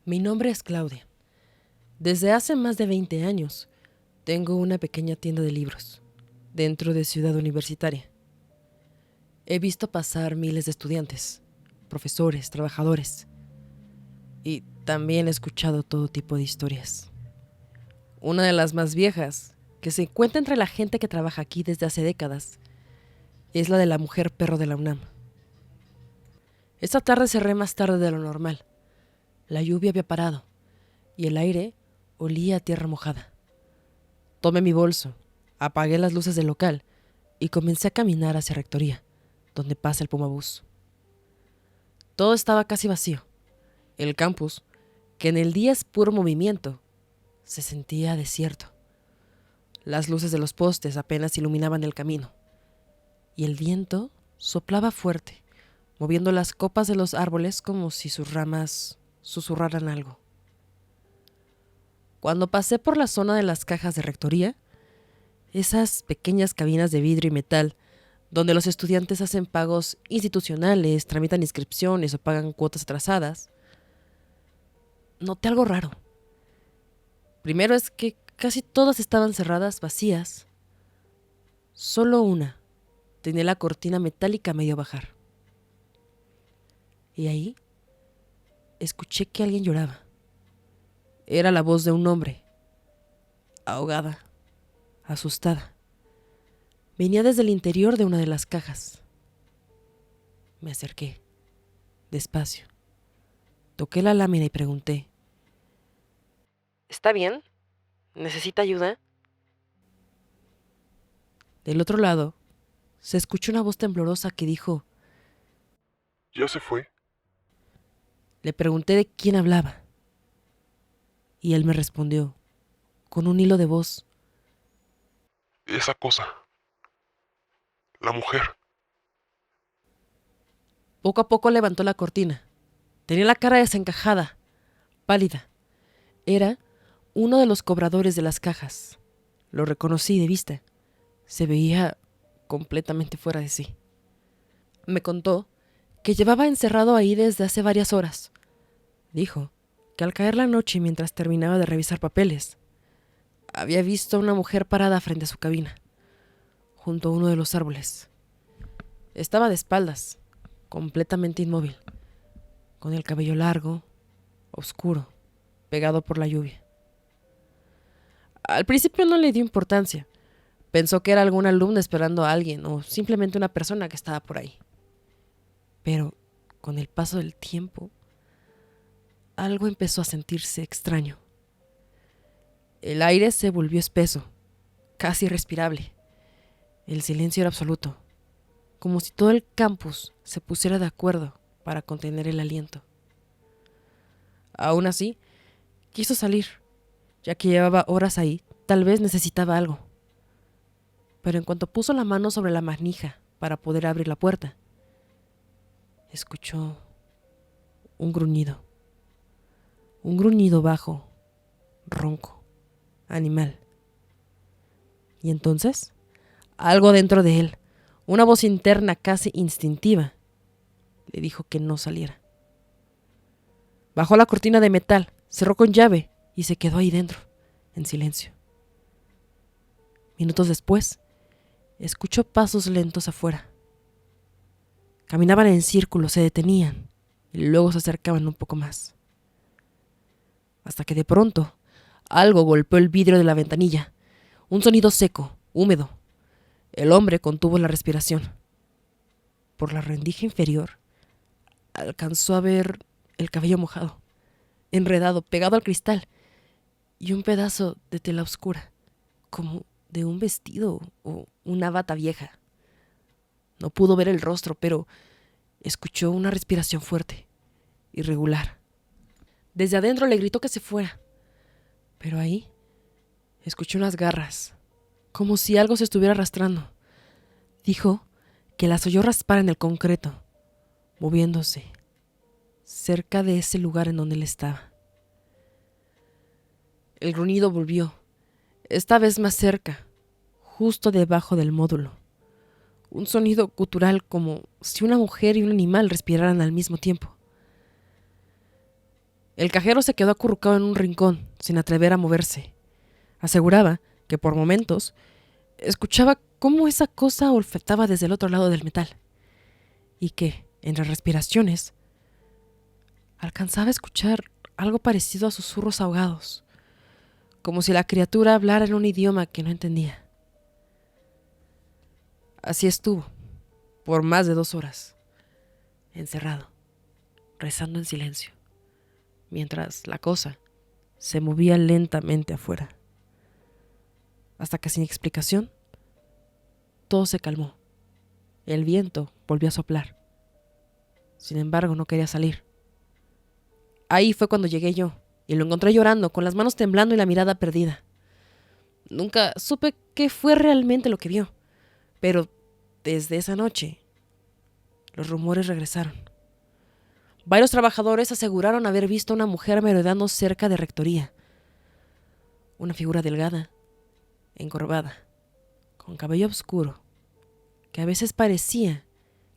Mi nombre es Claudia. Desde hace más de 20 años tengo una pequeña tienda de libros dentro de Ciudad Universitaria. He visto pasar miles de estudiantes, profesores, trabajadores y también he escuchado todo tipo de historias. Una de las más viejas, que se encuentra entre la gente que trabaja aquí desde hace décadas, es la de la mujer perro de la UNAM. Esta tarde cerré más tarde de lo normal. La lluvia había parado y el aire olía a tierra mojada. Tomé mi bolso, apagué las luces del local y comencé a caminar hacia Rectoría, donde pasa el Pumabús. Todo estaba casi vacío. El campus, que en el día es puro movimiento, se sentía desierto. Las luces de los postes apenas iluminaban el camino y el viento soplaba fuerte, moviendo las copas de los árboles como si sus ramas susurraran algo. Cuando pasé por la zona de las cajas de Rectoría, esas pequeñas cabinas de vidrio y metal donde los estudiantes hacen pagos institucionales, tramitan inscripciones o pagan cuotas atrasadas, noté algo raro. Primero es que casi todas estaban cerradas, vacías. Solo una tenía la cortina metálica a medio bajar. Y ahí escuché que alguien lloraba. Era la voz de un hombre, ahogada, asustada. Venía desde el interior de una de las cajas. Me acerqué, despacio. Toqué la lámina y pregunté: ¿está bien? ¿Necesita ayuda? Del otro lado, se escuchó una voz temblorosa que dijo: ¿Ya se fue? Le pregunté de quién hablaba. Y él me respondió, con un hilo de voz: Esa cosa. La mujer. Poco a poco levantó la cortina. Tenía la cara desencajada, pálida. Era uno de los cobradores de las cajas. Lo reconocí de vista. Se veía completamente fuera de sí. Me contó que llevaba encerrado ahí desde hace varias horas. Dijo que al caer la noche mientras terminaba de revisar papeles, había visto a una mujer parada frente a su cabina, junto a uno de los árboles. Estaba de espaldas, completamente inmóvil, con el cabello largo, oscuro, pegado por la lluvia. Al principio no le dio importancia. Pensó que era algún alumno esperando a alguien o simplemente una persona que estaba por ahí. Pero con el paso del tiempo, algo empezó a sentirse extraño. El aire se volvió espeso, casi irrespirable. El silencio era absoluto, como si todo el campus se pusiera de acuerdo para contener el aliento. Aún así, quiso salir, ya que llevaba horas ahí, tal vez necesitaba algo. Pero en cuanto puso la mano sobre la manija para poder abrir la puerta, escuchó un gruñido bajo, ronco, animal. Y entonces, algo dentro de él, una voz interna casi instintiva, le dijo que no saliera. Bajó la cortina de metal, cerró con llave y se quedó ahí dentro, en silencio. Minutos después, escuchó pasos lentos afuera. Caminaban en círculo, se detenían y luego se acercaban un poco más. Hasta que de pronto, algo golpeó el vidrio de la ventanilla. Un sonido seco, húmedo. El hombre contuvo la respiración. Por la rendija inferior, alcanzó a ver el cabello mojado, enredado, pegado al cristal, y un pedazo de tela oscura, como de un vestido o una bata vieja. No pudo ver el rostro, pero escuchó una respiración fuerte, irregular. Desde adentro le gritó que se fuera, pero ahí escuchó unas garras, como si algo se estuviera arrastrando. Dijo que las oyó raspar en el concreto, moviéndose, cerca de ese lugar en donde él estaba. El gruñido volvió, esta vez más cerca, justo debajo del módulo. Un sonido gutural como si una mujer y un animal respiraran al mismo tiempo. El cajero se quedó acurrucado en un rincón, sin atrever a moverse. Aseguraba que por momentos escuchaba cómo esa cosa olfetaba desde el otro lado del metal y que, entre respiraciones, alcanzaba a escuchar algo parecido a susurros ahogados, como si la criatura hablara en un idioma que no entendía. Así estuvo, por más de 2 horas, encerrado, rezando en silencio, mientras la cosa se movía lentamente afuera. Hasta que sin explicación, todo se calmó. El viento volvió a soplar. Sin embargo, no quería salir. Ahí fue cuando llegué yo, y lo encontré llorando, con las manos temblando y la mirada perdida. Nunca supe qué fue realmente lo que vio, pero desde esa noche, los rumores regresaron. Varios trabajadores aseguraron haber visto a una mujer merodeando cerca de rectoría. Una figura delgada, encorvada, con cabello oscuro, que a veces parecía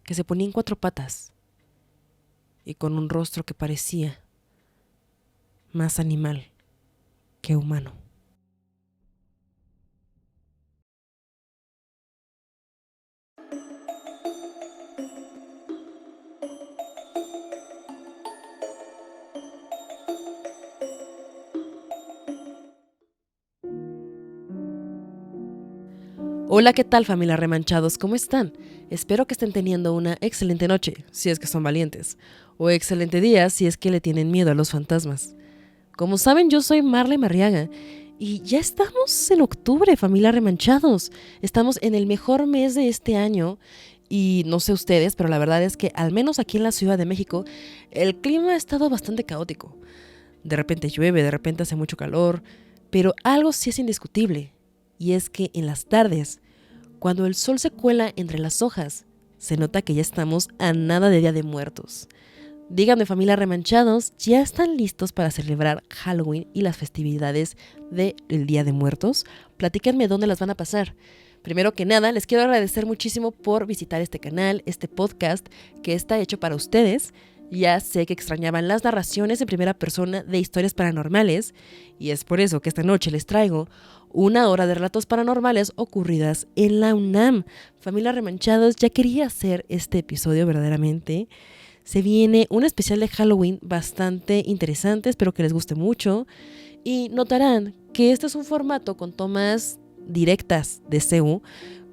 que se ponía en 4 patas y con un rostro que parecía más animal que humano. Hola, ¿qué tal, familia Remanchados? ¿Cómo están? Espero que estén teniendo una excelente noche, si es que son valientes, o excelente día si es que le tienen miedo a los fantasmas. Como saben, yo soy Marley Marriaga y ya estamos en octubre, familia Remanchados. Estamos en el mejor mes de este año y no sé ustedes, pero la verdad es que al menos aquí en la Ciudad de México el clima ha estado bastante caótico. De repente llueve, de repente hace mucho calor, pero algo sí es indiscutible y es que en las tardes, cuando el sol se cuela entre las hojas, se nota que ya estamos a nada de Día de Muertos. Díganme, familia Remanchados, ¿ya están listos para celebrar Halloween y las festividades del Día de Muertos? Platíquenme dónde las van a pasar. Primero que nada, les quiero agradecer muchísimo por visitar este canal, este podcast que está hecho para ustedes. Ya sé que extrañaban las narraciones en primera persona de historias paranormales y es por eso que esta noche les traigo 1 hora de relatos paranormales ocurridas en la UNAM. Familia Remanchados, ya quería hacer este episodio verdaderamente. Se viene un especial de Halloween bastante interesante, espero que les guste mucho. Y notarán que este es un formato con tomas directas de CEU,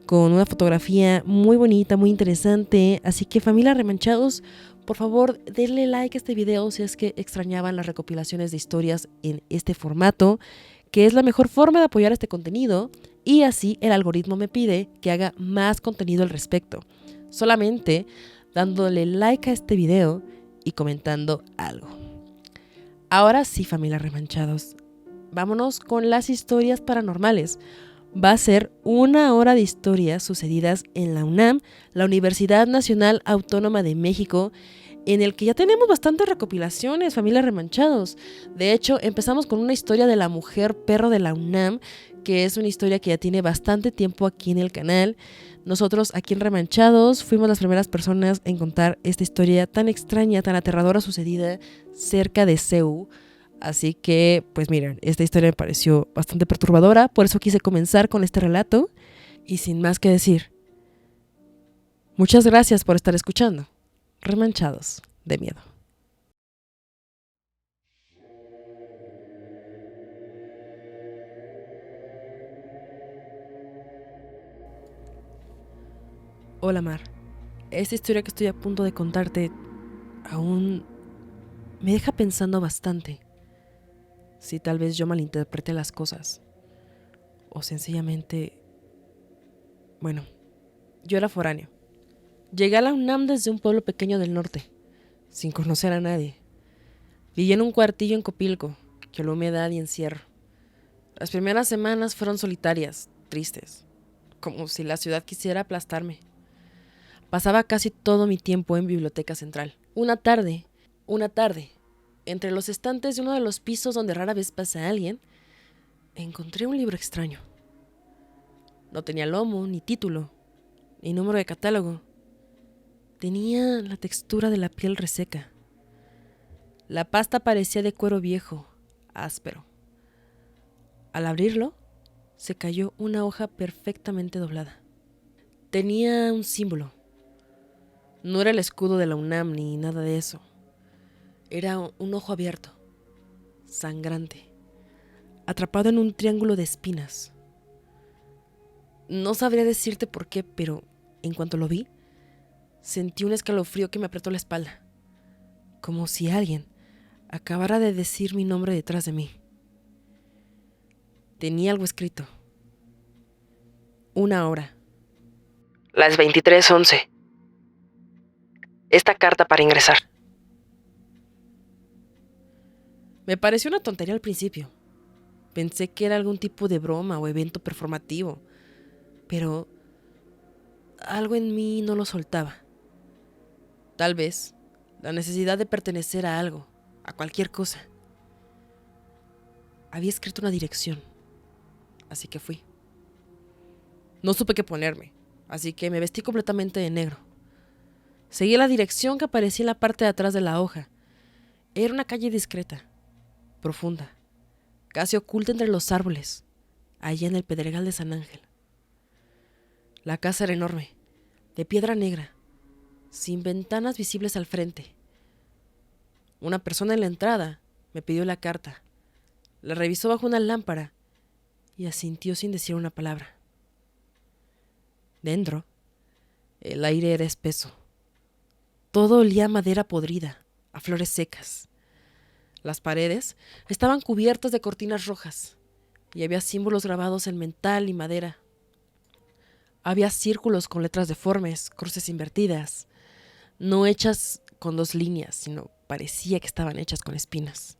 con una fotografía muy bonita, muy interesante. Así que, familia Remanchados, por favor, denle like a este video si es que extrañaban las recopilaciones de historias en este formato, que es la mejor forma de apoyar este contenido, y así el algoritmo me pide que haga más contenido al respecto. Solamente dándole like a este video y comentando algo. Ahora sí, familia Remanchados, vámonos con las historias paranormales. Va a ser 1 hora de historias sucedidas en la UNAM, la Universidad Nacional Autónoma de México, en el que ya tenemos bastantes recopilaciones, familia Remanchados. De hecho, empezamos con una historia de la mujer perro de la UNAM, que es una historia que ya tiene bastante tiempo aquí en el canal. Nosotros aquí en Remanchados fuimos las primeras personas en contar esta historia tan extraña, tan aterradora sucedida cerca de CEU. Así que, pues miren, esta historia me pareció bastante perturbadora, por eso quise comenzar con este relato. Y sin más que decir, muchas gracias por estar escuchando Remanchados de Miedo. Hola, Mar. Esta historia que estoy a punto de contarte aún me deja pensando bastante. Si tal vez yo malinterprete las cosas. O sencillamente... Bueno, yo era foráneo. Llegué a la UNAM desde un pueblo pequeño del norte, sin conocer a nadie. Viví en un cuartillo en Copilco, que olía a humedad y encierro. Las primeras semanas fueron solitarias, tristes, como si la ciudad quisiera aplastarme. Pasaba casi todo mi tiempo en Biblioteca Central. Una tarde, entre los estantes de uno de los pisos donde rara vez pasa alguien, encontré un libro extraño. No tenía lomo, ni título, ni número de catálogo. Tenía la textura de la piel reseca. La pasta parecía de cuero viejo, áspero. Al abrirlo, se cayó una hoja perfectamente doblada. Tenía un símbolo. No era el escudo de la UNAM ni nada de eso. Era un ojo abierto, sangrante, atrapado en un triángulo de espinas. No sabría decirte por qué, pero en cuanto lo vi, sentí un escalofrío que me apretó la espalda, como si alguien acabara de decir mi nombre detrás de mí. Tenía algo escrito. 1 hora. Las 23:11. Esta carta para ingresar. Me pareció una tontería al principio. Pensé que era algún tipo de broma o evento performativo, pero algo en mí no lo soltaba. Tal vez la necesidad de pertenecer a algo, a cualquier cosa. Había escrito una dirección, así que fui. No supe qué ponerme, así que me vestí completamente de negro. Seguí la dirección que aparecía en la parte de atrás de la hoja. Era una calle discreta, profunda, casi oculta entre los árboles, allá en el Pedregal de San Ángel. La casa era enorme, de piedra negra, sin ventanas visibles al frente. Una persona en la entrada me pidió la carta, la revisó bajo una lámpara y asintió sin decir una palabra. Dentro, el aire era espeso. Todo olía a madera podrida, a flores secas. Las paredes estaban cubiertas de cortinas rojas y había símbolos grabados en metal y madera. Había círculos con letras deformes, cruces invertidas, no hechas con 2 líneas, sino parecía que estaban hechas con espinas.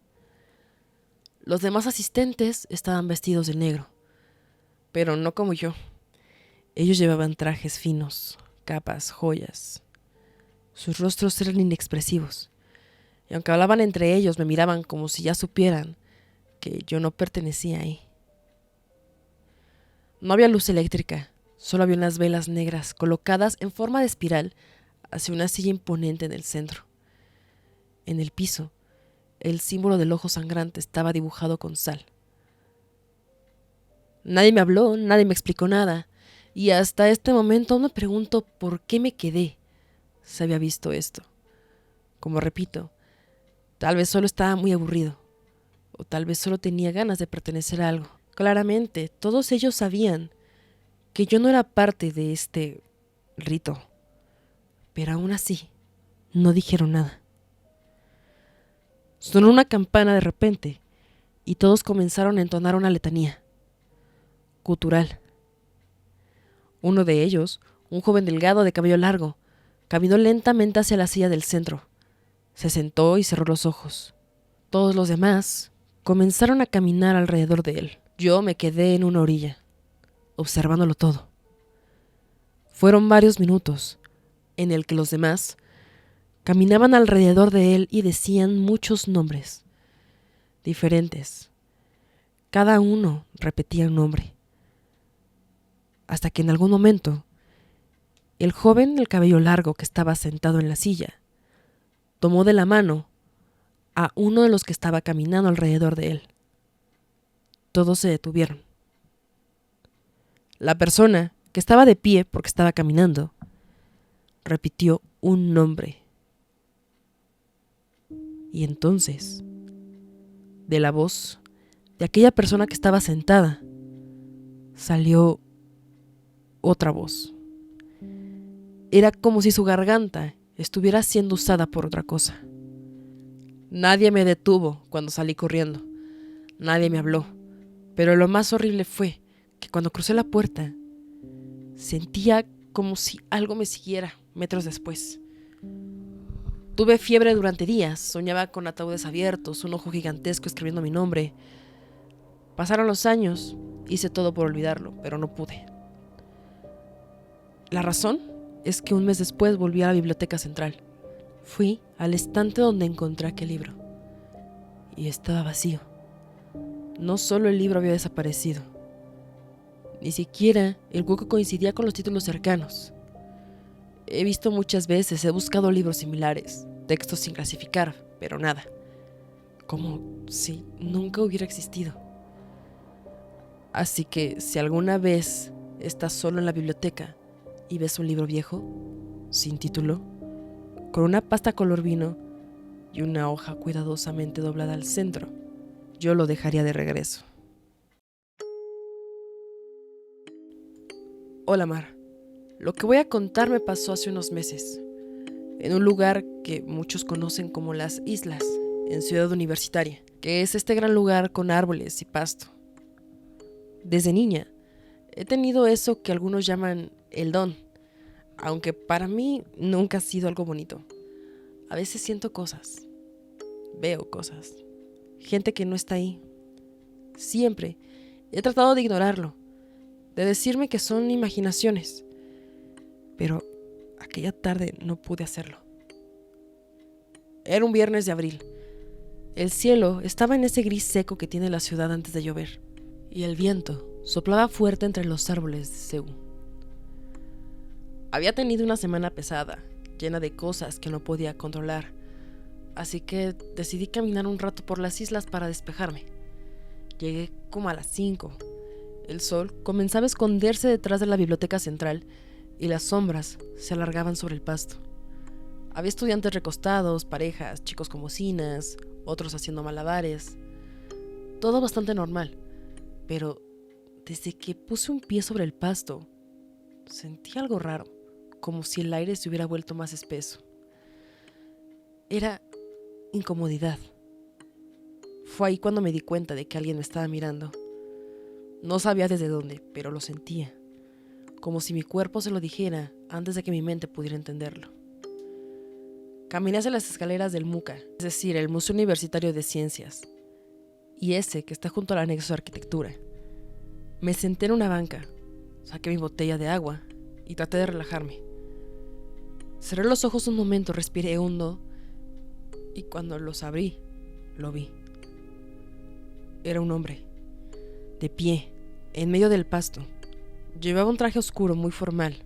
Los demás asistentes estaban vestidos de negro, pero no como yo. Ellos llevaban trajes finos, capas, joyas. Sus rostros eran inexpresivos, y aunque hablaban entre ellos, me miraban como si ya supieran que yo no pertenecía ahí. No había luz eléctrica, solo había unas velas negras colocadas en forma de espiral hacia una silla imponente en el centro. En el piso, el símbolo del ojo sangrante estaba dibujado con sal. Nadie me habló, nadie me explicó nada, y hasta este momento aún me pregunto por qué me quedé si había visto esto. Como repito, tal vez solo estaba muy aburrido, o tal vez solo tenía ganas de pertenecer a algo. Claramente, todos ellos sabían que yo no era parte de este rito, pero aún así, no dijeron nada. Sonó una campana de repente, y todos comenzaron a entonar una letanía gutural. Uno de ellos, un joven delgado de cabello largo, caminó lentamente hacia la silla del centro. Se sentó y cerró los ojos. Todos los demás comenzaron a caminar alrededor de él. Yo me quedé en una orilla, observándolo todo. Fueron varios minutos en el que los demás caminaban alrededor de él y decían muchos nombres diferentes. Cada uno repetía un nombre. Hasta que en algún momento, el joven del cabello largo que estaba sentado en la silla tomó de la mano a uno de los que estaba caminando alrededor de él. Todos se detuvieron. La persona que estaba de pie porque estaba caminando repitió un nombre. Y entonces, de la voz de aquella persona que estaba sentada, salió otra voz. Era como si su garganta estuviera siendo usada por otra cosa. Nadie me detuvo cuando salí corriendo. Nadie me habló. Pero lo más horrible fue que cuando crucé la puerta, sentía como si algo me siguiera metros después. Tuve fiebre durante días, soñaba con ataúdes abiertos, un ojo gigantesco escribiendo mi nombre. Pasaron los años, hice todo por olvidarlo, pero no pude. La razón es que un mes después volví a la biblioteca central. Fui al estante donde encontré aquel libro. Y estaba vacío. No solo el libro había desaparecido, ni siquiera el hueco coincidía con los títulos cercanos. He visto muchas veces, he buscado libros similares, textos sin clasificar, pero nada. como si nunca hubiera existido. Así que si alguna vez estás solo en la biblioteca y ves un libro viejo, sin título, con una pasta color vino y una hoja cuidadosamente doblada al centro, yo lo dejaría de regreso. Hola, Mar. Lo que voy a contar me pasó hace unos meses, en un lugar que muchos conocen como Las Islas, en Ciudad Universitaria, que es este gran lugar con árboles y pasto. Desde niña, he tenido eso que algunos llaman el don, aunque para mí nunca ha sido algo bonito. A veces siento cosas, veo cosas, gente que no está ahí. Siempre he tratado de ignorarlo, de decirme que son imaginaciones, pero aquella tarde no pude hacerlo. Era un viernes de abril. El cielo estaba en ese gris seco que tiene la ciudad antes de llover, y el viento soplaba fuerte entre los árboles de Ceú. Había tenido una semana pesada, llena de cosas que no podía controlar, así que decidí caminar un rato por las islas para despejarme. Llegué como a las 5. El sol comenzaba a esconderse detrás de la biblioteca central y las sombras se alargaban sobre el pasto. Había estudiantes recostados, parejas, chicos con bocinas, otros haciendo malabares. Todo bastante normal, pero desde que puse un pie sobre el pasto, sentí algo raro, como si el aire se hubiera vuelto más espeso. Era incomodidad. Fue ahí cuando me di cuenta de que alguien me estaba mirando. No sabía desde dónde, pero lo sentía, como si mi cuerpo se lo dijera antes de que mi mente pudiera entenderlo. Caminé hacia las escaleras del MUCA, es decir, el Museo Universitario de Ciencias, y ese que está junto al anexo de arquitectura. Me senté en una banca, saqué mi botella de agua y traté de relajarme. Cerré los ojos un momento, respiré hondo y cuando los abrí, lo vi. Era un hombre, de pie, en medio del pasto. Llevaba un traje oscuro muy formal,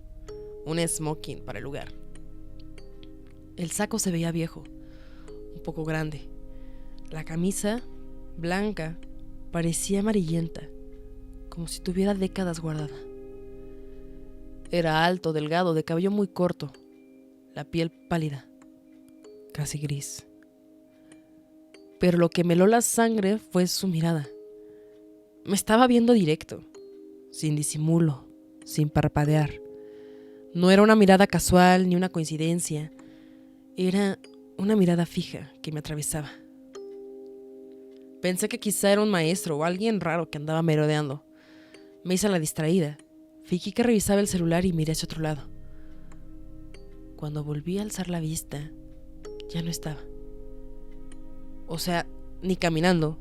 un smoking para el lugar. El saco se veía viejo, un poco grande. La camisa, blanca, parecía amarillenta, como si tuviera décadas guardada. Era alto, delgado, de cabello muy corto, la piel pálida, casi gris. Pero lo que me heló la sangre fue su mirada. Me estaba viendo directo, sin disimulo, sin parpadear. No era una mirada casual ni una coincidencia. Era una mirada fija que me atravesaba. Pensé que quizá era un maestro o alguien raro que andaba merodeando. Me hice la distraída. Fingí que revisaba el celular y miré hacia otro lado. Cuando volví a alzar la vista, ya no estaba. O sea, ni caminando,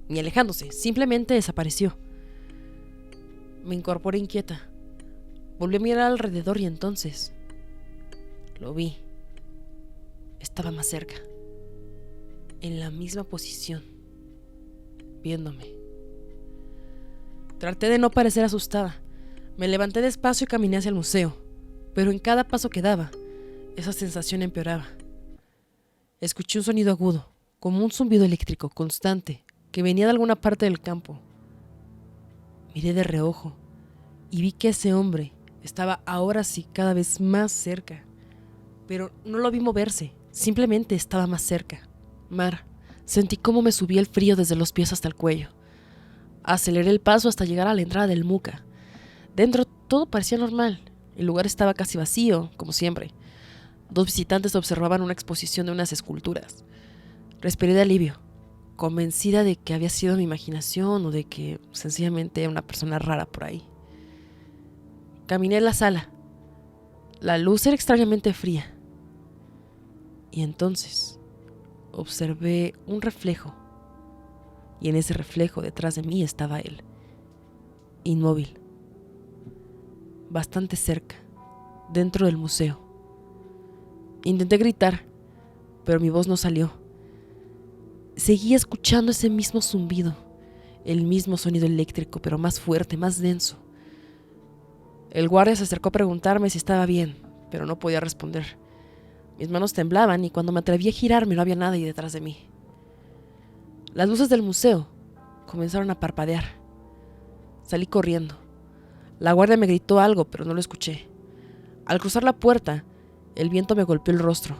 ni alejándose, simplemente desapareció. Me incorporé inquieta. Volví a mirar alrededor y entonces lo vi. Estaba más cerca, en la misma posición, viéndome. Traté de no parecer asustada. Me levanté despacio y caminé hacia el museo, pero en cada paso que daba, esa sensación empeoraba. Escuché un sonido agudo, como un zumbido eléctrico constante, que venía de alguna parte del campo. Miré de reojo y vi que ese hombre estaba ahora sí cada vez más cerca, pero no lo vi moverse, simplemente estaba más cerca. Mar, sentí cómo me subía el frío desde los pies hasta el cuello. Aceleré el paso hasta llegar a la entrada del MUCA. Dentro todo parecía normal. El lugar estaba casi vacío, como siempre. 2 visitantes observaban una exposición de unas esculturas. Respiré de alivio, convencida de que había sido mi imaginación o de que sencillamente era una persona rara por ahí. Caminé a la sala. La luz era extrañamente fría. Y entonces observé un reflejo. Y en ese reflejo detrás de mí estaba él, inmóvil, bastante cerca, dentro del museo. Intenté gritar, pero mi voz no salió. Seguía escuchando ese mismo zumbido, el mismo sonido eléctrico, pero más fuerte, más denso. El guardia se acercó a preguntarme si estaba bien, pero no podía responder. Mis manos temblaban y cuando me atreví a girarme no había nadie detrás de mí. Las luces del museo comenzaron a parpadear. Salí corriendo. La guardia me gritó algo, pero no lo escuché. Al cruzar la puerta, el viento me golpeó el rostro.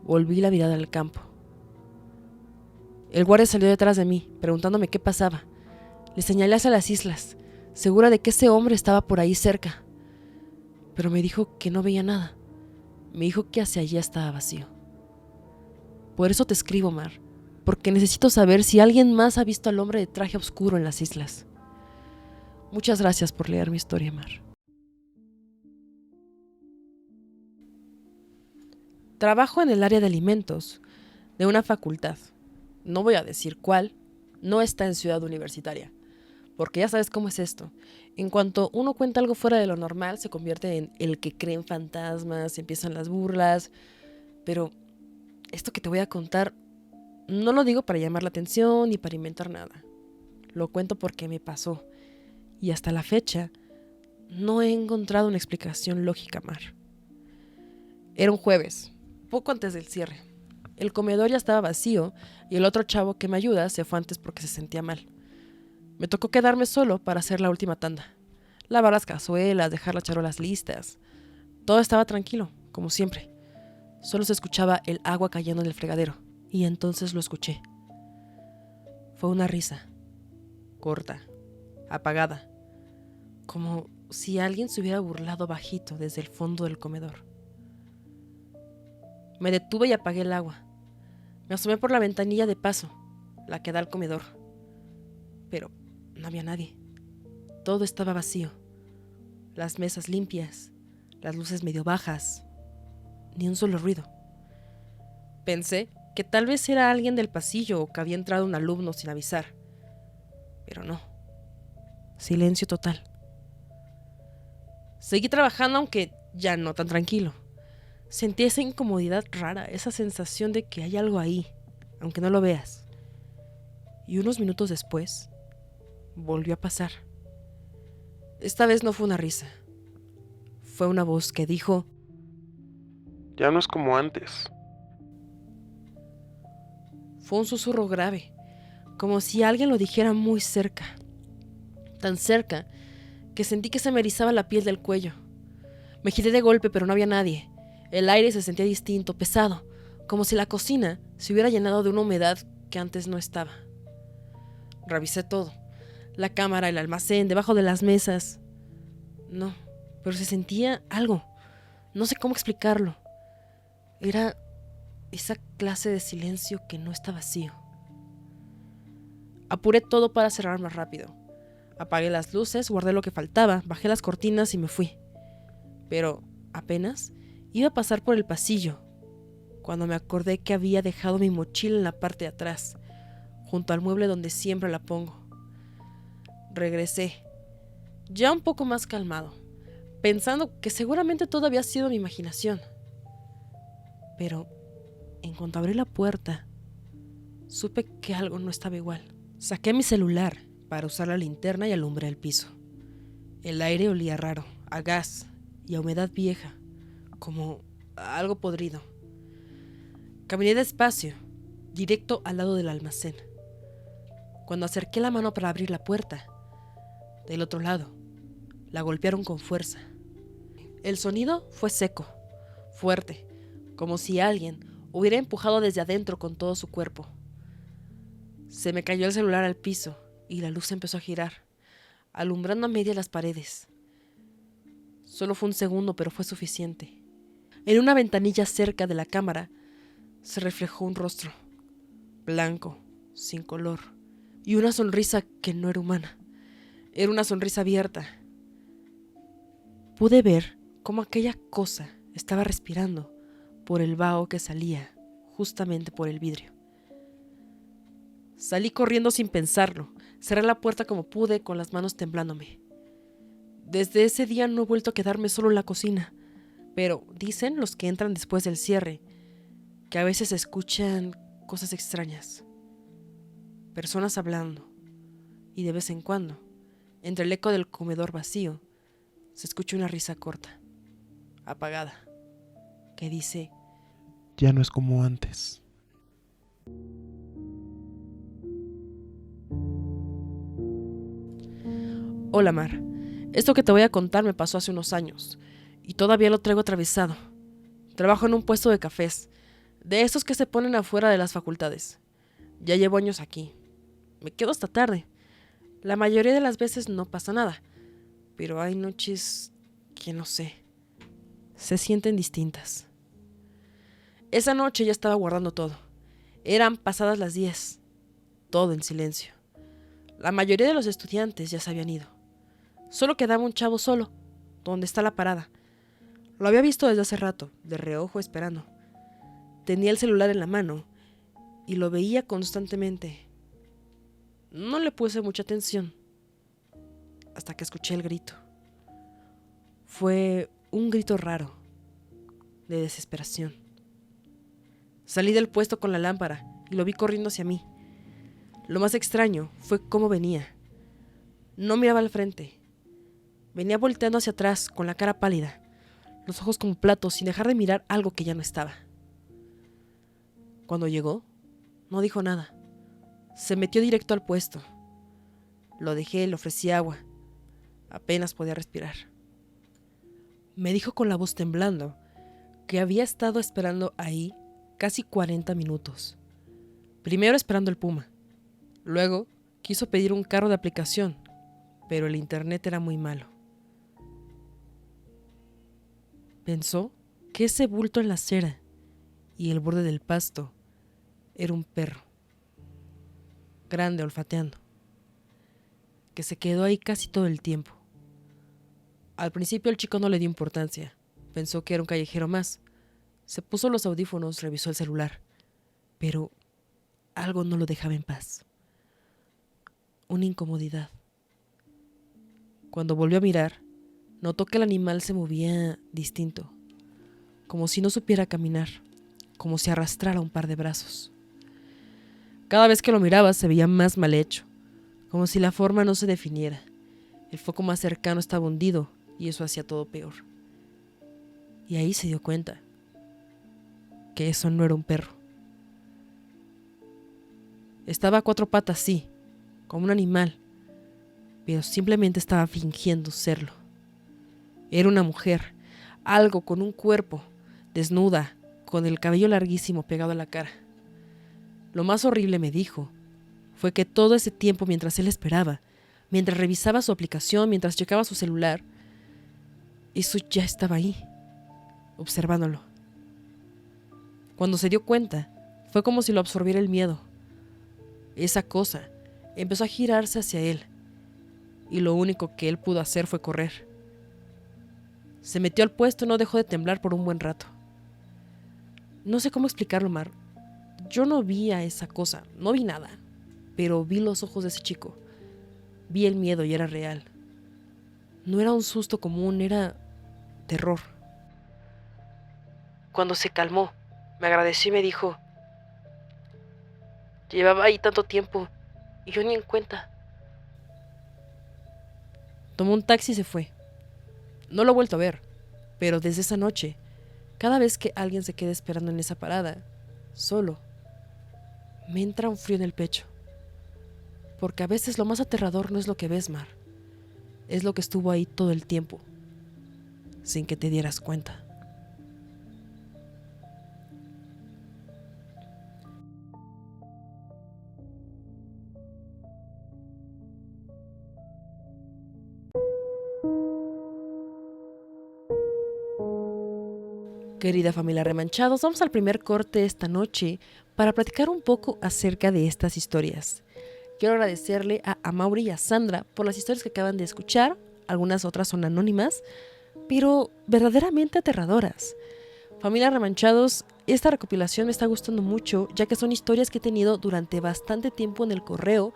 Volví la mirada al campo. El guardia salió detrás de mí, preguntándome qué pasaba. Le señalé hacia las islas, segura de que ese hombre estaba por ahí cerca. Pero me dijo que no veía nada. Me dijo que hacia allá estaba vacío. Por eso te escribo, Mar, porque necesito saber si alguien más ha visto al hombre de traje oscuro en las islas. Muchas gracias por leer mi historia, Mar. Trabajo en el área de alimentos de una facultad. No voy a decir cuál, no está en Ciudad Universitaria, porque ya sabes cómo es esto. En cuanto uno cuenta algo fuera de lo normal, se convierte en el que cree en fantasmas, empiezan las burlas. Pero esto que te voy a contar, no lo digo para llamar la atención ni para inventar nada. Lo cuento porque me pasó. Y hasta la fecha, no he encontrado una explicación lógica, Mar. Era un jueves, poco antes del cierre. El comedor ya estaba vacío y el otro chavo que me ayuda se fue antes porque se sentía mal. Me tocó quedarme solo para hacer la última tanda. Lavar las cazuelas, dejar las charolas listas. Todo estaba tranquilo, como siempre. Solo se escuchaba el agua cayendo en el fregadero. Y entonces lo escuché. Fue una risa. Corta. Apagada. Como si alguien se hubiera burlado bajito desde el fondo del comedor. Me detuve y apagué el agua. Me asomé por la ventanilla de paso, la que da al comedor. Pero no había nadie. Todo estaba vacío. Las mesas limpias, las luces medio bajas, ni un solo ruido. Pensé que tal vez era alguien del pasillo o que había entrado un alumno sin avisar. Pero no. Silencio total. Seguí trabajando, aunque ya no tan tranquilo. Sentí esa incomodidad rara, esa sensación de que hay algo ahí, aunque no lo veas. Y unos minutos después, volvió a pasar. Esta vez no fue una risa. Fue una voz que dijo: Ya no es como antes. Fue un susurro grave, como si alguien lo dijera muy cerca. Tan cerca que sentí que se me erizaba la piel del cuello. Me giré de golpe, pero no había nadie. El aire se sentía distinto, pesado, como si la cocina se hubiera llenado de una humedad que antes no estaba. Revisé todo. La cámara, el almacén, debajo de las mesas. No, pero se sentía algo. No sé cómo explicarlo. Era esa clase de silencio que no está vacío. Apuré todo para cerrar más rápido. Apagué las luces, guardé lo que faltaba, bajé las cortinas y me fui. Pero apenas iba a pasar por el pasillo cuando me acordé que había dejado mi mochila en la parte de atrás, junto al mueble donde siempre la pongo. Regresé, ya un poco más calmado, pensando que seguramente todo había sido mi imaginación. Pero en cuanto abrí la puerta, supe que algo no estaba igual. Saqué mi celular para usar la linterna y alumbré el piso. El aire olía raro, a gas y a humedad vieja, como a algo podrido. Caminé despacio, directo al lado del almacén. Cuando acerqué la mano para abrir la puerta, del otro lado, la golpearon con fuerza. El sonido fue seco, fuerte, como si alguien hubiera empujado desde adentro con todo su cuerpo. Se me cayó el celular al piso y la luz empezó a girar, alumbrando a medias las paredes. Solo fue un segundo, pero fue suficiente. En una ventanilla cerca de la cámara se reflejó un rostro, blanco, sin color, y una sonrisa que no era humana. Era una sonrisa abierta. Pude ver cómo aquella cosa estaba respirando por el vaho que salía justamente por el vidrio. Salí corriendo sin pensarlo. Cerré la puerta como pude, con las manos temblándome. Desde ese día no he vuelto a quedarme solo en la cocina, pero dicen los que entran después del cierre que a veces se escuchan cosas extrañas, personas hablando, y de vez en cuando, entre el eco del comedor vacío, se escucha una risa corta, apagada, que dice: Ya no es como antes. Hola, Mar. Esto que te voy a contar me pasó hace unos años y todavía lo traigo atravesado. Trabajo en un puesto de cafés, de esos que se ponen afuera de las facultades. Ya llevo años aquí. Me quedo hasta tarde. La mayoría de las veces no pasa nada, pero hay noches que no sé. Se sienten distintas. Esa noche ya estaba guardando todo. Eran pasadas las 10. Todo en silencio. La mayoría de los estudiantes ya se habían ido. Solo quedaba un chavo solo, donde está la parada. Lo había visto desde hace rato, de reojo esperando. Tenía el celular en la mano y lo veía constantemente. No le puse mucha atención hasta que escuché el grito. Fue un grito raro, de desesperación. Salí del puesto con la lámpara y lo vi corriendo hacia mí. Lo más extraño fue cómo venía. No miraba al frente. Venía volteando hacia atrás con la cara pálida, los ojos como platos sin dejar de mirar algo que ya no estaba. Cuando llegó, no dijo nada. Se metió directo al puesto. Lo dejé, le ofrecí agua. Apenas podía respirar. Me dijo con la voz temblando que había estado esperando ahí casi 40 minutos. Primero esperando el Puma. Luego quiso pedir un carro de aplicación, pero el internet era muy malo. Pensó que ese bulto en la acera y el borde del pasto era un perro, grande olfateando, que se quedó ahí casi todo el tiempo. Al principio el chico no le dio importancia, pensó que era un callejero más. Se puso los audífonos, revisó el celular, pero algo no lo dejaba en paz. Una incomodidad. Cuando volvió a mirar, notó que el animal se movía distinto, como si no supiera caminar, como si arrastrara un par de brazos. Cada vez que lo miraba se veía más mal hecho, como si la forma no se definiera. El foco más cercano estaba hundido y eso hacía todo peor. Y ahí se dio cuenta que eso no era un perro. Estaba a 4 patas, sí, como un animal, pero simplemente estaba fingiendo serlo. Era una mujer, algo con un cuerpo, desnuda, con el cabello larguísimo pegado a la cara. Lo más horrible, me dijo, fue que todo ese tiempo mientras él esperaba, mientras revisaba su aplicación, mientras checaba su celular, eso ya estaba ahí, observándolo. Cuando se dio cuenta, fue como si lo absorbiera el miedo. Esa cosa empezó a girarse hacia él, y lo único que él pudo hacer fue correr. Se metió al puesto y no dejó de temblar por un buen rato. No sé cómo explicarlo, Mar. Yo no vi a esa cosa, no vi nada, pero vi los ojos de ese chico. Vi el miedo y era real. No era un susto común, era terror. Cuando se calmó, me agradeció y me dijo: llevaba ahí tanto tiempo y yo ni en cuenta. Tomó un taxi y se fue. No lo he vuelto a ver, pero desde esa noche, cada vez que alguien se queda esperando en esa parada, solo, me entra un frío en el pecho. Porque a veces lo más aterrador no es lo que ves, Mar, es lo que estuvo ahí todo el tiempo, sin que te dieras cuenta. Querida familia Remanchados, vamos al primer corte esta noche para platicar un poco acerca de estas historias. Quiero agradecerle a Amaury y a Sandra por las historias que acaban de escuchar. Algunas otras son anónimas, pero verdaderamente aterradoras. Familia Remanchados, esta recopilación me está gustando mucho, ya que son historias que he tenido durante bastante tiempo en el correo,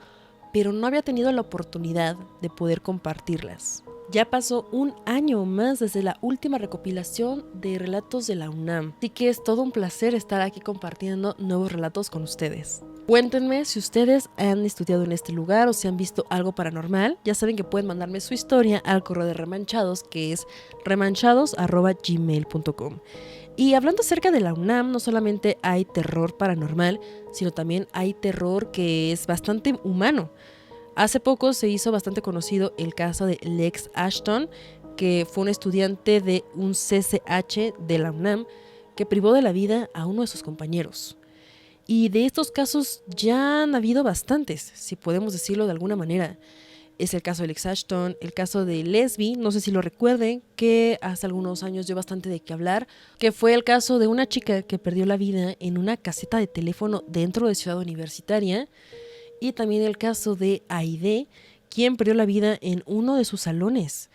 pero no había tenido la oportunidad de poder compartirlas. Ya pasó un año más desde la última recopilación de relatos de la UNAM, así que es todo un placer estar aquí compartiendo nuevos relatos con ustedes. Cuéntenme si ustedes han estudiado en este lugar o si han visto algo paranormal. Ya saben que pueden mandarme su historia al correo de Remanchados, que es remanchados@gmail.com. Y hablando acerca de la UNAM, no solamente hay terror paranormal, sino también hay terror que es bastante humano. Hace poco se hizo bastante conocido el caso de Lex Ashton, que fue un estudiante de un CCH de la UNAM que privó de la vida a uno de sus compañeros. Y de estos casos ya han habido bastantes, si podemos decirlo de alguna manera. Es el caso de Lex Ashton, el caso de Lesbi, no sé si lo recuerden, que hace algunos años dio bastante de qué hablar, que fue el caso de una chica que perdió la vida en una caseta de teléfono dentro de Ciudad Universitaria, y también el caso de Aide, quien perdió la vida en uno de sus salones.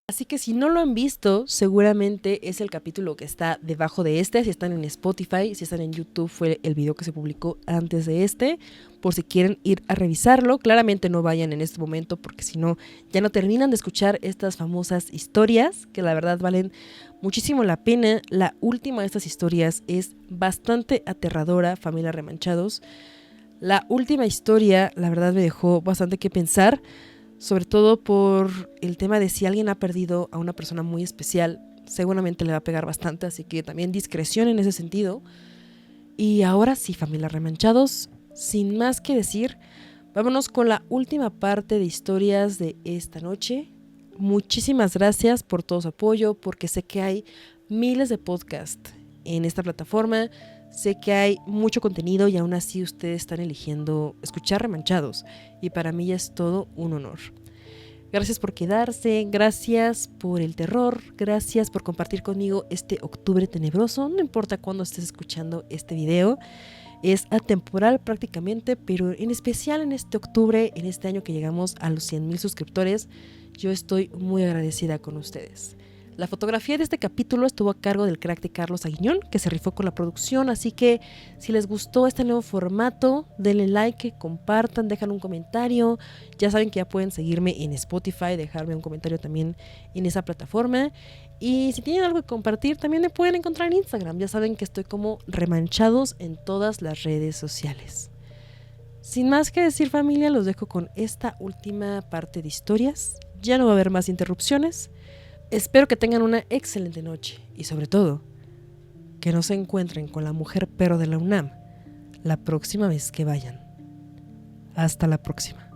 Así que si no lo han visto, seguramente es el capítulo que está debajo de este. Si están en Spotify, si están en YouTube, fue el video que se publicó antes de este. Por si quieren ir a revisarlo, claramente no vayan en este momento porque si no, ya no terminan de escuchar estas famosas historias que la verdad valen muchísimo la pena. La última de estas historias es bastante aterradora, familia Remanchados. La última historia, la verdad, me dejó bastante que pensar. Sobre todo por el tema de si alguien ha perdido a una persona muy especial, seguramente le va a pegar bastante, así que también discreción en ese sentido. Y ahora sí, familia Remanchados, sin más que decir, vámonos con la última parte de historias de esta noche. Muchísimas gracias por todo su apoyo, porque sé que hay miles de podcasts en esta plataforma, sé que hay mucho contenido y aún así ustedes están eligiendo escuchar Remanchados y para mí ya es todo un honor. Gracias por quedarse, gracias por el terror, gracias por compartir conmigo este octubre tenebroso, no importa cuándo estés escuchando este video, es atemporal prácticamente, pero en especial en este octubre, en este año que llegamos a los 100,000 suscriptores, yo estoy muy agradecida con ustedes. La fotografía de este capítulo estuvo a cargo del crack de Carlos Aguiñón, que se rifó con la producción, así que si les gustó este nuevo formato, denle like, compartan, dejan un comentario. Ya saben que ya pueden seguirme en Spotify, dejarme un comentario también en esa plataforma. Y si tienen algo que compartir, también me pueden encontrar en Instagram. Ya saben que estoy como Remanchados en todas las redes sociales. Sin más que decir, familia, los dejo con esta última parte de historias. Ya no va a haber más interrupciones. Espero que tengan una excelente noche y sobre todo, que no se encuentren con la mujer perro de la UNAM la próxima vez que vayan. Hasta la próxima.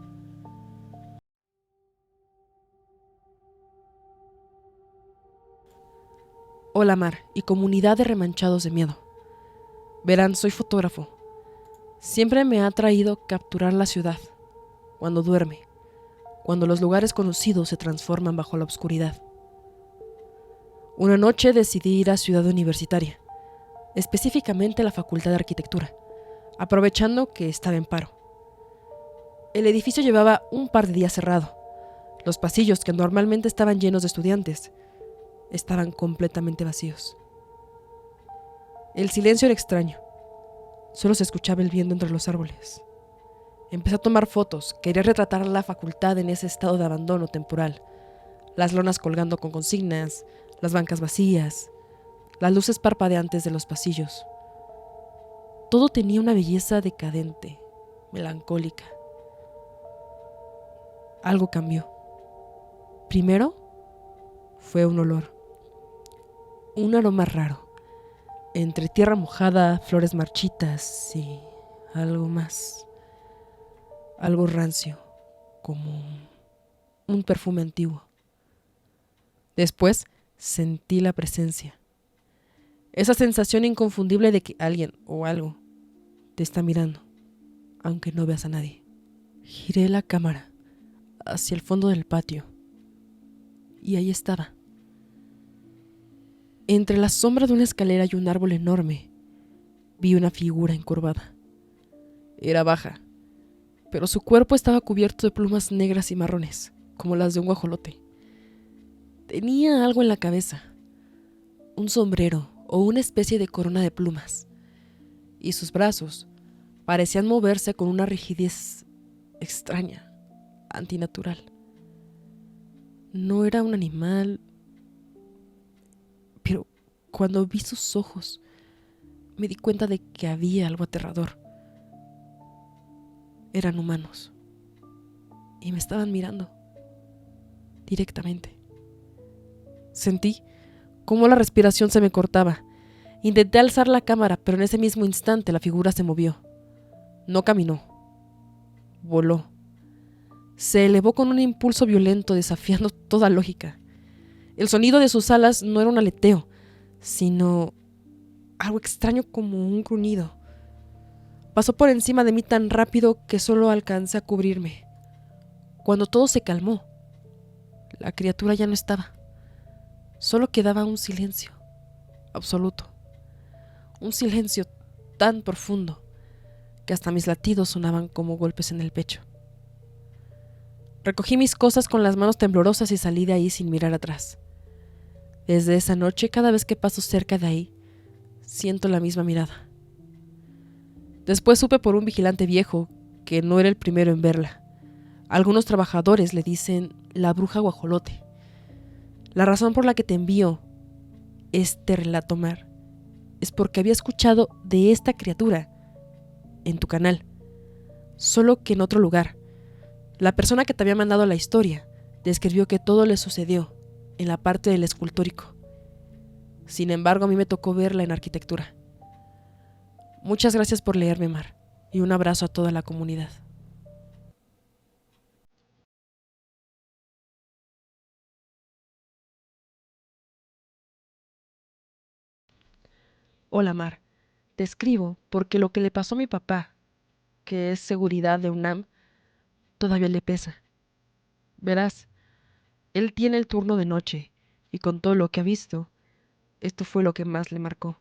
Hola Mar y comunidad de Remanchados de Miedo. Verán, soy fotógrafo. Siempre me ha atraído capturar la ciudad, cuando duerme, cuando los lugares conocidos se transforman bajo la oscuridad. Una noche decidí ir a Ciudad Universitaria, específicamente a la Facultad de Arquitectura, aprovechando que estaba en paro. El edificio llevaba un par de días cerrado. Los pasillos, que normalmente estaban llenos de estudiantes, estaban completamente vacíos. El silencio era extraño. Solo se escuchaba el viento entre los árboles. Empecé a tomar fotos, quería retratar la facultad en ese estado de abandono temporal. Las lonas colgando con consignas, las bancas vacías, las luces parpadeantes de los pasillos. Todo tenía una belleza decadente, melancólica. Algo cambió. Primero fue un olor, un aroma raro, entre tierra mojada, flores marchitas y algo más, algo rancio, como un perfume antiguo. Después sentí la presencia, esa sensación inconfundible de que alguien o algo te está mirando, aunque no veas a nadie. Giré la cámara hacia el fondo del patio y ahí estaba. Entre la sombra de una escalera y un árbol enorme, vi una figura encorvada. Era baja, pero su cuerpo estaba cubierto de plumas negras y marrones, como las de un guajolote. Tenía algo en la cabeza, un sombrero o una especie de corona de plumas, y sus brazos parecían moverse con una rigidez extraña, antinatural. No era un animal, pero cuando vi sus ojos, me di cuenta de que había algo aterrador. Eran humanos, y me estaban mirando directamente. Sentí cómo la respiración se me cortaba. Intenté alzar la cámara, pero en ese mismo instante la figura se movió. No caminó, voló. Se elevó con un impulso violento, desafiando toda lógica. El sonido de sus alas no era un aleteo, sino algo extraño como un gruñido. Pasó por encima de mí tan rápido que solo alcancé a cubrirme. Cuando todo se calmó, la criatura ya no estaba. Solo quedaba un silencio absoluto. Un silencio tan profundo que hasta mis latidos sonaban como golpes en el pecho. Recogí mis cosas con las manos temblorosas y salí de ahí sin mirar atrás. Desde esa noche, cada vez que paso cerca de ahí, siento la misma mirada. Después supe por un vigilante viejo que no era el primero en verla. Algunos trabajadores le dicen la bruja guajolote. La razón por la que te envío este relato, Mar, es porque había escuchado de esta criatura en tu canal, solo que en otro lugar. La persona que te había mandado la historia describió que todo le sucedió en la parte del escultórico. Sin embargo, a mí me tocó verla en arquitectura. Muchas gracias por leerme, Mar, y un abrazo a toda la comunidad. Hola, Mar. Te escribo porque lo que le pasó a mi papá, que es seguridad de UNAM, todavía le pesa. Verás, él tiene el turno de noche, y con todo lo que ha visto, esto fue lo que más le marcó.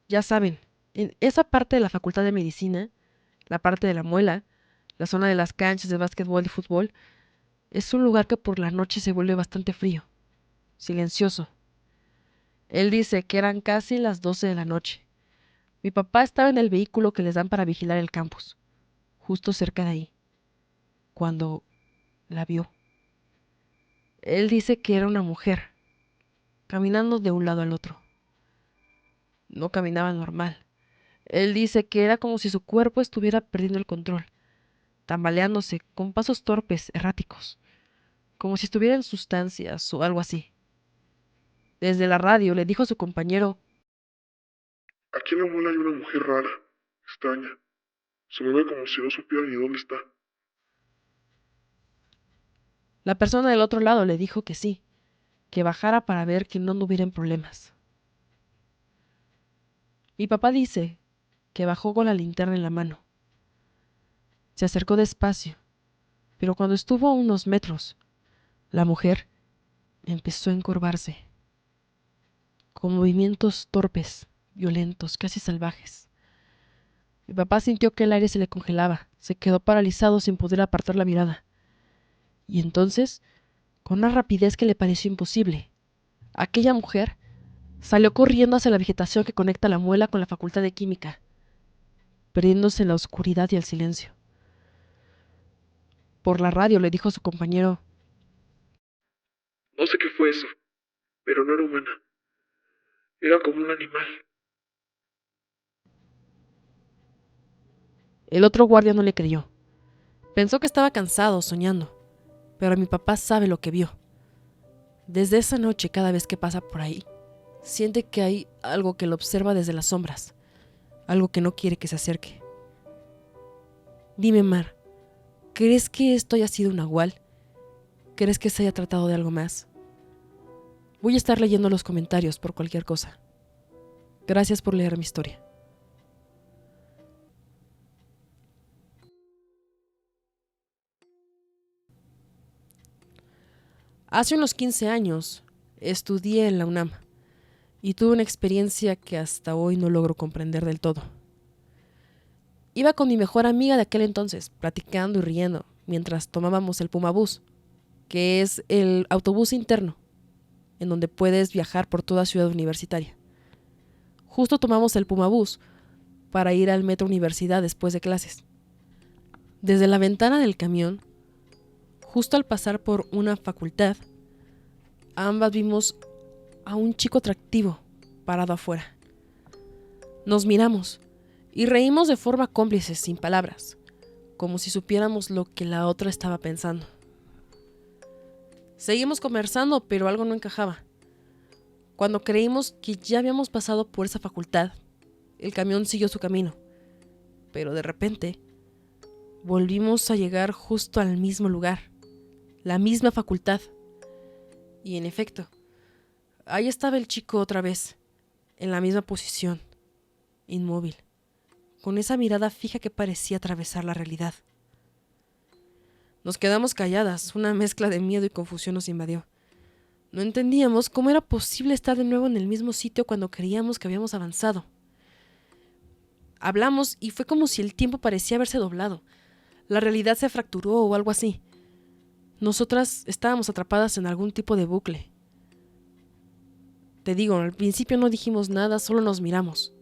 Ya saben, en esa parte de la Facultad de Medicina, la parte de la muela, la zona de las canchas de básquetbol y fútbol, es un lugar que por la noche se vuelve bastante frío, silencioso. Él dice que eran casi las 12 de la noche. Mi papá estaba en el vehículo que les dan para vigilar el campus, justo cerca de ahí, cuando la vio. Él dice que era una mujer, caminando de un lado al otro. No caminaba normal. Él dice que era como si su cuerpo estuviera perdiendo el control, tambaleándose con pasos torpes, erráticos, como si estuviera en sustancias o algo así. Desde la radio le dijo a su compañero: Aquí en la muela hay una mujer rara, extraña. Se me ve como si no supiera ni dónde está. la persona del otro lado le dijo que sí, que bajara para ver que no anduviera en problemas. Mi papá dice que bajó con la linterna en la mano. Se acercó despacio, pero cuando estuvo a unos metros, la mujer empezó a encorvarse, con movimientos torpes, violentos, casi salvajes. Mi papá sintió que el aire se le congelaba, se quedó paralizado sin poder apartar la mirada. Y entonces, con una rapidez que le pareció imposible, aquella mujer salió corriendo hacia la vegetación que conecta la muela con la facultad de química, perdiéndose en la oscuridad y el silencio. Por la radio le dijo a su compañero: No sé qué fue eso, pero no era humana. Era como un animal. El otro guardia no le creyó. Pensó que estaba cansado, soñando, pero mi papá sabe lo que vio. Desde esa noche, cada vez que pasa por ahí, siente que hay algo que lo observa desde las sombras, algo que no quiere que se acerque. Dime, Mar, ¿crees que esto haya sido un nahual? ¿Crees que se haya tratado de algo más? Voy a estar leyendo los comentarios por cualquier cosa. Gracias por leer mi historia. Hace unos 15 años estudié en la UNAM y tuve una experiencia que hasta hoy no logro comprender del todo. Iba con mi mejor amiga de aquel entonces, platicando y riendo, mientras tomábamos el Pumabús, que es el autobús interno, en donde puedes viajar por toda Ciudad Universitaria. Justo tomamos el Pumabús para ir al Metro Universidad después de clases. Desde la ventana del camión, justo al pasar por una facultad, ambas vimos a un chico atractivo parado afuera. Nos miramos y reímos de forma cómplice, sin palabras, como si supiéramos lo que la otra estaba pensando. Seguimos conversando, pero algo no encajaba. Cuando creímos que ya habíamos pasado por esa facultad, el camión siguió su camino, pero de repente volvimos a llegar justo al mismo lugar, la misma facultad. Y en efecto, ahí estaba el chico otra vez, en la misma posición, inmóvil, con esa mirada fija que parecía atravesar la realidad. Nos quedamos calladas, una mezcla de miedo y confusión nos invadió. No entendíamos cómo era posible estar de nuevo en el mismo sitio cuando creíamos que habíamos avanzado. Hablamos y fue como si el tiempo parecía haberse doblado. La realidad se fracturó o algo así. Nosotras estábamos atrapadas en algún tipo de bucle. Te digo, al principio no dijimos nada, solo nos miramos.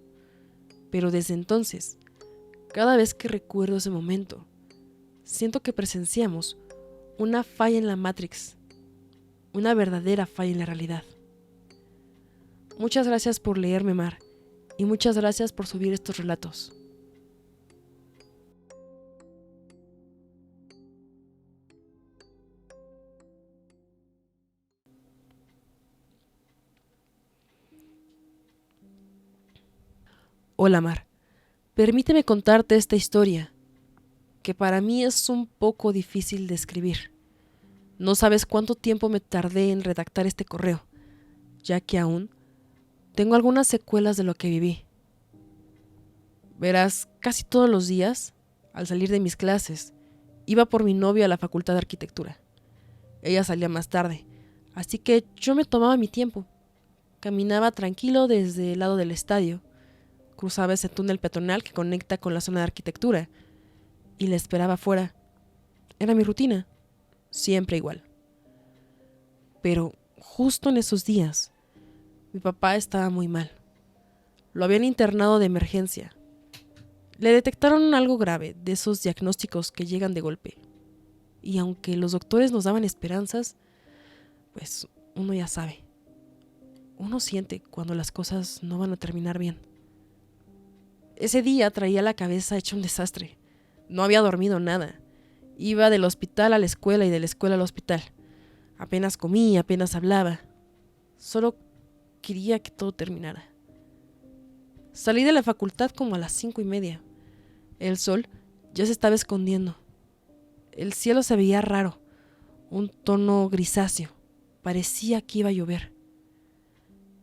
Pero desde entonces, cada vez que recuerdo ese momento, siento que presenciamos una falla en la Matrix, una verdadera falla en la realidad. Muchas gracias por leerme, Mar, y muchas gracias por subir estos relatos. Hola, Mar. Permíteme contarte esta historia, que para mí es un poco difícil de escribir. No sabes cuánto tiempo me tardé en redactar este correo, ya que aún tengo algunas secuelas de lo que viví. Verás, casi todos los días, al salir de mis clases, iba por mi novio a la Facultad de Arquitectura. Ella salía más tarde, así que yo me tomaba mi tiempo. Caminaba tranquilo desde el lado del estadio, cruzaba ese túnel peatonal que conecta con la zona de arquitectura y la esperaba afuera. Era mi rutina, siempre igual. Pero justo en esos días, mi papá estaba muy mal. Lo habían internado de emergencia. Le detectaron algo grave, de esos diagnósticos que llegan de golpe. Y aunque los doctores nos daban esperanzas, pues uno ya sabe. Uno siente cuando las cosas no van a terminar bien. Ese día traía la cabeza hecha un desastre. No había dormido nada. Iba del hospital a la escuela y de la escuela al hospital. Apenas comía, apenas hablaba. Solo quería que todo terminara. Salí de la facultad como a las 5:30. El sol ya se estaba escondiendo. El cielo se veía raro, un tono grisáceo. Parecía que iba a llover.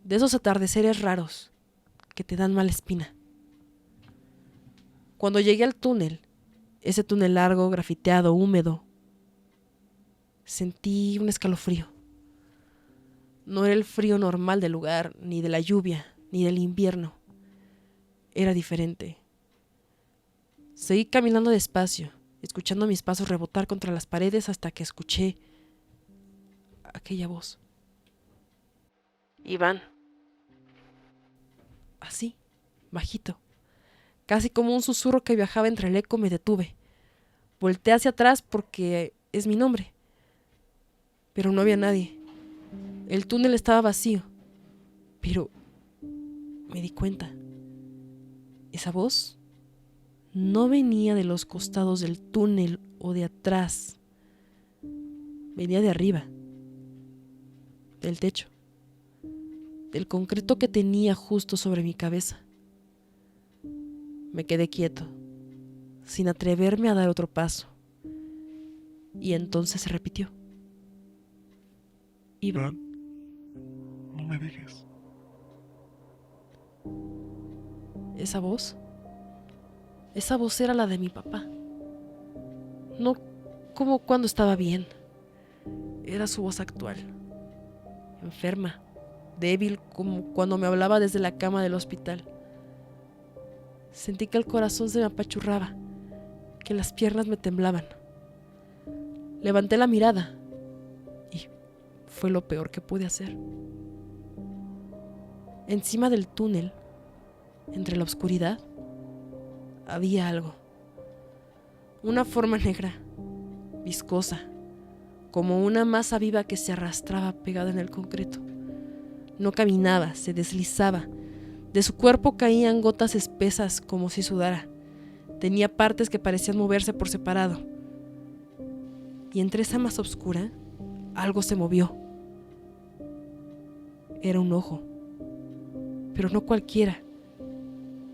De esos atardeceres raros que te dan mala espina. Cuando llegué al túnel, ese túnel largo, grafiteado, húmedo, sentí un escalofrío. No era el frío normal del lugar, ni de la lluvia, ni del invierno. Era diferente. Seguí caminando despacio, escuchando mis pasos rebotar contra las paredes hasta que escuché aquella voz. Iván. Así, bajito. Casi como un susurro que viajaba entre el eco, me detuve. Volteé hacia atrás porque es mi nombre. Pero no había nadie. El túnel estaba vacío. Pero me di cuenta. Esa voz no venía de los costados del túnel o de atrás. Venía de arriba. Del techo. Del concreto que tenía justo sobre mi cabeza. Me quedé quieto, sin atreverme a dar otro paso. Y entonces se repitió. Iván, no me dejes. Esa voz era la de mi papá. No como cuando estaba bien. Era su voz actual. Enferma, débil, como cuando me hablaba desde la cama del hospital. Sentí que el corazón se me apachurraba, que las piernas me temblaban. Levanté la mirada y fue lo peor que pude hacer. Encima del túnel, entre la oscuridad, había algo. Una forma negra, viscosa, como una masa viva que se arrastraba pegada en el concreto. No caminaba, se deslizaba. De su cuerpo caían gotas espesas como si sudara. Tenía partes que parecían moverse por separado. Y entre esa masa oscura, algo se movió. Era un ojo. Pero no cualquiera.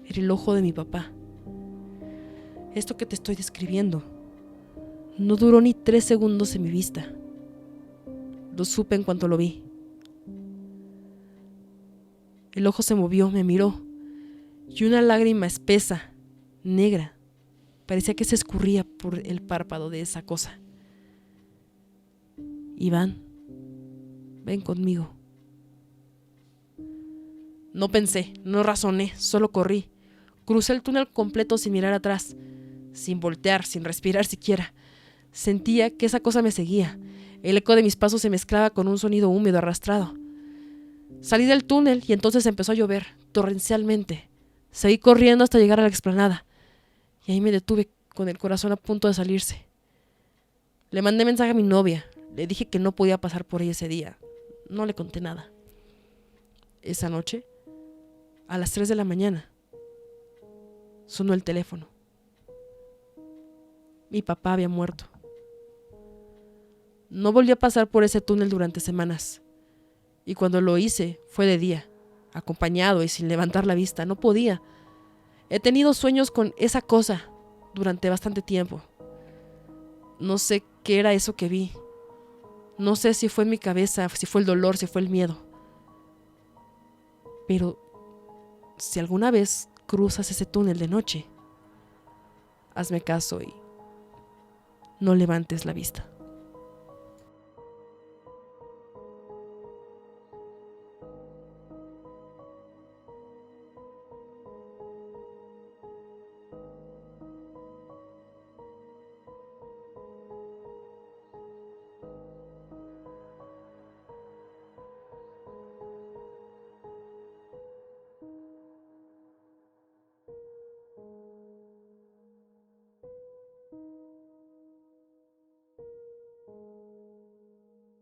Era el ojo de mi papá. Esto que te estoy describiendo No duró ni 3 segundos en mi vista. Lo supe en cuanto lo vi. El ojo se movió, me miró, y una lágrima espesa, negra, parecía que se escurría por el párpado de esa cosa. Iván, ven conmigo. No pensé, no razoné, solo corrí. Crucé el túnel completo sin mirar atrás, sin voltear, sin respirar siquiera. Sentía que esa cosa me seguía. El eco de mis pasos se mezclaba con un sonido húmedo arrastrado. Salí del túnel y entonces empezó a llover, torrencialmente. Seguí corriendo hasta llegar a la explanada, y ahí me detuve con el corazón a punto de salirse. Le mandé mensaje a mi novia, le dije que no podía pasar por ella ese día. No le conté nada. Esa noche, a las 3 de la mañana, sonó el teléfono. Mi papá había muerto. No volví a pasar por ese túnel durante semanas. Y cuando lo hice, fue de día, acompañado y sin levantar la vista. No podía. He tenido sueños con esa cosa durante bastante tiempo. No sé qué era eso que vi. No sé si fue mi cabeza, si fue el dolor, si fue el miedo. Pero si alguna vez cruzas ese túnel de noche, hazme caso y no levantes la vista.